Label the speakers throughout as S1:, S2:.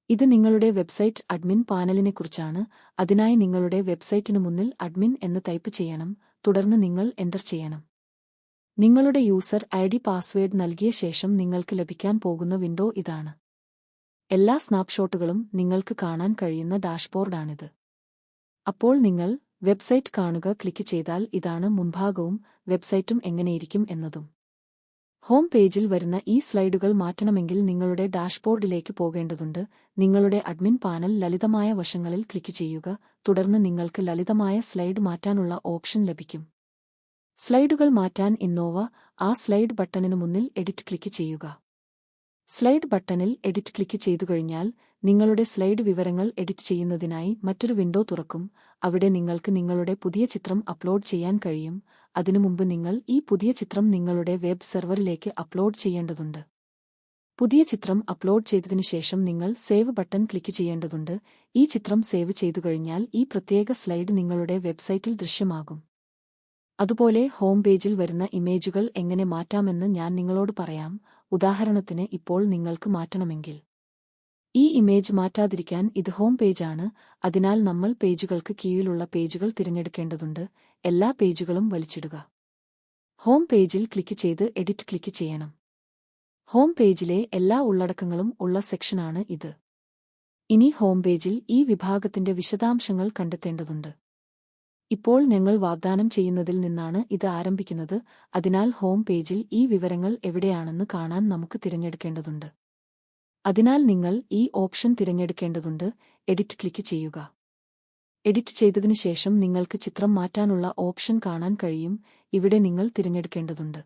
S1: ഇത് നിങ്ങളുടെ website admin പാനലിനെക്കുറിച്ചാണ്. അതിനായി നിങ്ങളുടെ വെബ്സൈറ്റിനു മുന്നിൽ അഡ്മിൻ എന്ന് ടൈപ്പ് ചെയ്യണം, തുടർന്ന് നിങ്ങൾ എന്റർ ചെയ്യണം. നിങ്ങളുടെ യൂസർ ഐഡി പാസ്വേഡ് നൽകിയ ശേഷം നിങ്ങൾക്ക് ലഭിക്കാൻ പോകുന്ന വിൻഡോ ഇതാണ്. എല്ലാ സ്നാപ്ഷോട്ടുകളും നിങ്ങൾക്ക് കാണാൻ കഴിയുന്ന ഡാഷ്ബോർഡാണിത്. അപ്പോൾ നിങ്ങൾ വെബ്സൈറ്റ് കാണുക ക്ലിക്ക് ചെയ്താൽ ഇതാണ് മുൻഭാഗവും വെബ്സൈറ്റും എങ്ങനെയിരിക്കും എന്നതും. ഹോം പേജിൽ വരുന്ന ഈ സ്ലൈഡുകൾ മാറ്റണമെങ്കിൽ നിങ്ങളുടെ ഡാഷ്ബോർഡിലേക്ക് പോകേണ്ടതുണ്ട്. നിങ്ങളുടെ അഡ്മിൻ പാനൽ ലളിതമായ വശങ്ങളിൽ ക്ലിക്ക് ചെയ്യുക, തുടർന്ന് നിങ്ങൾക്ക് ലളിതമായ സ്ലൈഡ് മാറ്റാനുള്ള ഓപ്ഷൻ ലഭിക്കും. സ്ലൈഡുകൾ മാറ്റാൻ ഇന്നോവ ആ സ്ലൈഡ് ബട്ടണിനു മുന്നിൽ എഡിറ്റ് ക്ലിക്ക് ചെയ്യുക. സ്ലൈഡ് ബട്ടണിൽ എഡിറ്റ് ക്ലിക്ക് ചെയ്തുകഴിഞ്ഞാൽ നിങ്ങളുടെ സ്ലൈഡ് വിവരങ്ങൾ എഡിറ്റ് ചെയ്യുന്നതിനായി മറ്റൊരു വിൻഡോ തുറക്കും. അവിടെ നിങ്ങൾക്ക് നിങ്ങളുടെ പുതിയ ചിത്രം അപ്ലോഡ് ചെയ്യാൻ കഴിയും. അതിനു മുമ്പ് നിങ്ങൾ ഈ പുതിയ ചിത്രം നിങ്ങളുടെ വെബ് സെർവറിലേക്ക് അപ്ലോഡ് ചെയ്യേണ്ടതുണ്ട്. പുതിയ ചിത്രം അപ്ലോഡ് ചെയ്തതിനു ശേഷം നിങ്ങൾ സേവ് ബട്ടൺ ക്ലിക്ക് ചെയ്യേണ്ടതുണ്ട്. ഈ ചിത്രം സേവ് ചെയ്തുകഴിഞ്ഞാൽ ഈ പ്രത്യേക സ്ലൈഡ് നിങ്ങളുടെ വെബ്സൈറ്റിൽ ദൃശ്യമാകും. അതുപോലെ ഹോം പേജിൽ വരുന്ന ഇമേജുകൾ എങ്ങനെ മാറ്റാമെന്ന് ഞാൻ നിങ്ങളോട് പറയാം. ഉദാഹരണത്തിന് ഇപ്പോൾ നിങ്ങൾക്ക് മാറ്റണമെങ്കിൽ ഈ ഇമേജ് മാറ്റാതിരിക്കാൻ ഇത് ഹോം പേജാണ്. അതിനാൽ നമ്മൾ പേജുകൾക്ക് കീഴിലുള്ള പേജുകൾ തിരഞ്ഞെടുക്കേണ്ടതുണ്ട്. എല്ലാ പേജുകളും വലിച്ചിടുക. ഹോം പേജിൽ ക്ലിക്ക് ചെയ്ത് എഡിറ്റ് ക്ലിക്ക് ചെയ്യണം. ഹോം പേജിലെ എല്ലാ ഉള്ളടക്കങ്ങളും ഉള്ള സെക്ഷനാണ് ഇത്. ഇനി ഹോം പേജിൽ ഈ വിഭാഗത്തിന്റെ വിശദാംശങ്ങൾ കണ്ടെത്തേണ്ടതുണ്ട്. ഇപ്പോൾ ഞങ്ങൾ വാഗ്ദാനം ചെയ്യുന്നതിൽ നിന്നാണ് ഇത് ആരംഭിക്കുന്നത്. അതിനാൽ ഹോം പേജിൽ ഈ വിവരങ്ങൾ എവിടെയാണെന്ന് കാണാൻ നമുക്ക് തിരഞ്ഞെടുക്കേണ്ടതുണ്ട്. അതിനാൽ നിങ്ങൾ ഈ ഓപ്ഷൻ തിരഞ്ഞെടുക്കേണ്ടതുണ്ട്. എഡിറ്റ് ക്ലിക്ക് ചെയ്യുക. എഡിറ്റ് ചെയ്തതിനു ശേഷം നിങ്ങൾക്ക് ചിത്രം മാറ്റാനുള്ള ഓപ്ഷൻ കാണാൻ കഴിയും. ഇവിടെ നിങ്ങൾ തിരഞ്ഞെടുക്കേണ്ടതുണ്ട്.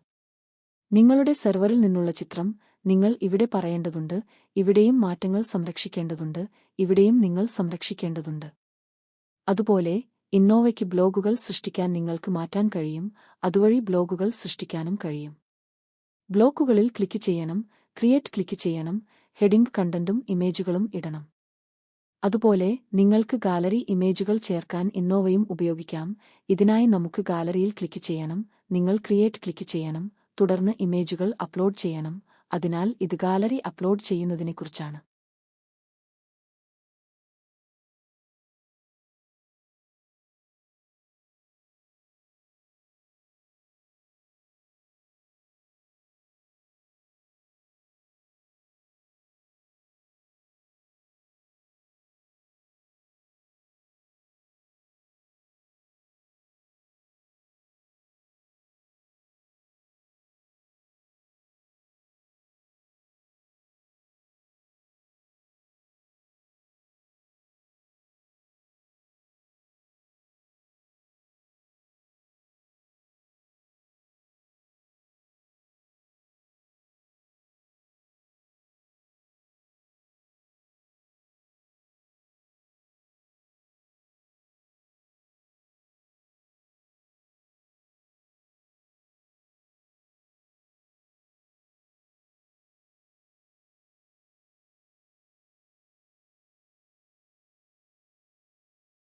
S1: നിങ്ങളുടെ സെർവറിൽ നിന്നുള്ള ചിത്രം നിങ്ങൾ ഇവിടെ പറയേണ്ടതുണ്ട്. ഇവിടെയും മാറ്റങ്ങൾ സംരക്ഷിക്കേണ്ടതുണ്ട്. ഇവിടെയും നിങ്ങൾ സംരക്ഷിക്കേണ്ടതുണ്ട്. അതുപോലെ ഇന്നോവയ്ക്ക് ബ്ലോഗുകൾ സൃഷ്ടിക്കാൻ നിങ്ങൾക്ക് മാറ്റാൻ കഴിയും. അതുവഴി ബ്ലോഗുകൾ സൃഷ്ടിക്കാനും കഴിയും. ബ്ലോക്കുകളിൽ ക്ലിക്ക് ചെയ്യണം, ക്രിയേറ്റ് ക്ലിക്ക് ചെയ്യണം, ഹെഡിംഗ് കണ്ടന്റും ഇമേജുകളും ഇടണം. അതുപോലെ നിങ്ങൾക്ക് ഗാലറി ഇമേജുകൾ ചേർക്കാൻ ഇന്നോവയും ഉപയോഗിക്കാം. ഇതിനായി നമുക്ക് ഗാലറിയിൽ ക്ലിക്ക് ചെയ്യണം, നിങ്ങൾ ക്രിയേറ്റ് ക്ലിക്ക് ചെയ്യണം, തുടർന്ന് ഇമേജുകൾ അപ്ലോഡ് ചെയ്യണം. അതിനാൽ ഇത് ഗാലറി അപ്ലോഡ് ചെയ്യുന്നതിനെക്കുറിച്ചാണ്.